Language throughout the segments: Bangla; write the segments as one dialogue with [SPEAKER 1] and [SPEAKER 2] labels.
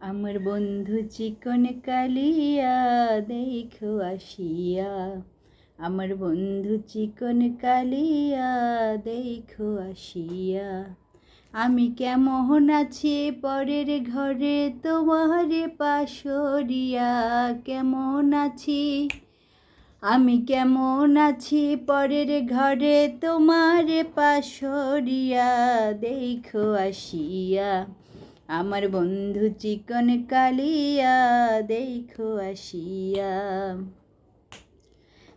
[SPEAKER 1] আমার বন্ধু চিকন কালিয়া দেখো আসিয়া, আমার বন্ধু চিকন কালিয়া দেখো আসিয়া। আমি কেমন আছি পরের ঘরে তোমারে পাশরিয়া, কেমন আছি আমি কেমন আছি পরের ঘরে তোমারে পাশরিয়া, দেখো আসিয়া। আমার বন্ধু চিকন কালিয়া দেখো আসিয়া।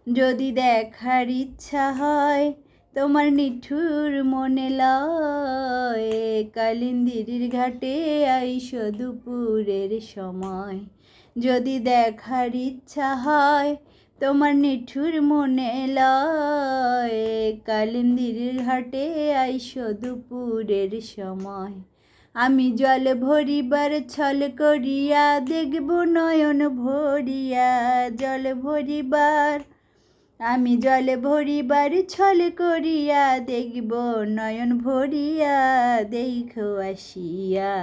[SPEAKER 1] যদি দেখার ইচ্ছা হয় তোমার নিঠুর মনে লয়, কালিন্দির ঘাটে আইসো দুপুরের সময়। যদি দেখার ইচ্ছা হয় তোমার নিঠুর মনে লয়, কালিন্দির ঘাটে আইসো দুপুরের সময়। আমি জল ভরিবার ছল করিয়া দেখব নয়ন ভরিয়া, জল ভরিবার আমি জল ভরিবার ছল করিয়া দেখব নয়ন ভরিয়া, দেখো আসিয়া।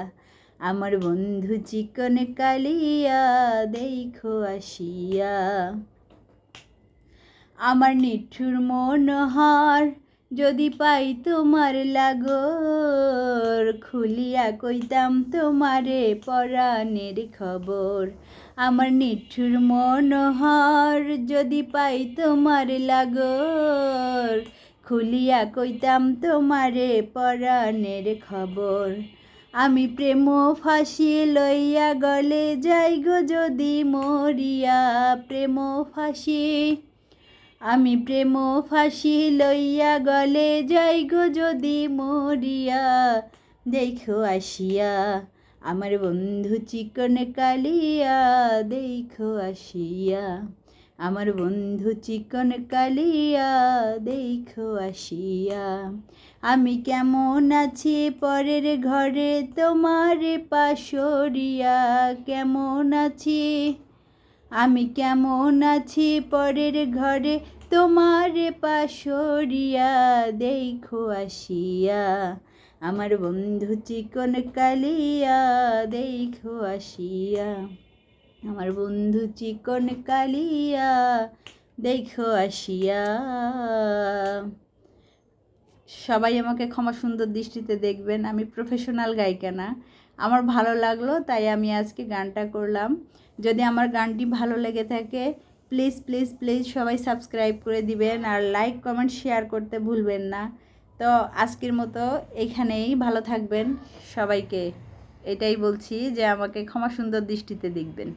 [SPEAKER 1] আমার বন্ধু চিকন কালিয়া দেখো আসিয়া। আমার নিঠুর মনোহর যদি পাই তোমার লাগর, খুলিয়া কইতাম তোমারে পরাণের খবর। আমার নিঠুর মনোহর যদি পাই তোমার লাগর, খুলিয়া কইতাম তোমারে পরাণের খবর। আমি প্রেম ফাঁসি লইয়া গলে যাই গো যদি মরিয়া, প্রেম ফাঁসি আমি প্রেম ফাঁসি লইয়া গলে যাই গো যদি মরিয়া, দেখো আসিয়া। আমার বন্ধু চিকন কালিয়া দেখো আসিয়া, আমার বন্ধু চিকন কালিয়া দেখো আসিয়া। আমি কেমন আছি পরের ঘরে তোমারে পাশরিয়া, কেমন আছি আমি কেমন আছি পরের ঘরে তোমারে পাশরিয়া, দেখো আসিয়া। আমার বন্ধু চিকন কালিয়া দেখো আসিয়া, আমার বন্ধু চিকন কালিয়া দেখো আসিয়া। সবাই আমাকে ক্ষমা সুন্দর দৃষ্টিতে দেখবেন, আমি প্রফেশনাল গায়িকা না। আমার ভালো লাগলো তাই আমি আজকে গানটা করলাম। যদি আমার গানটি ভালো লেগে থাকে প্লিজ প্লিজ প্লিজ সবাই সাবস্ক্রাইব করে দিবেন, আর লাইক কমেন্ট শেয়ার করতে ভুলবেন না। তো আজকের মতো এখানেই, ভালো থাকবেন সবাইকে এটাই বলছি যে আমাকে ক্ষমা সুন্দর দৃষ্টিতে দেখবেন।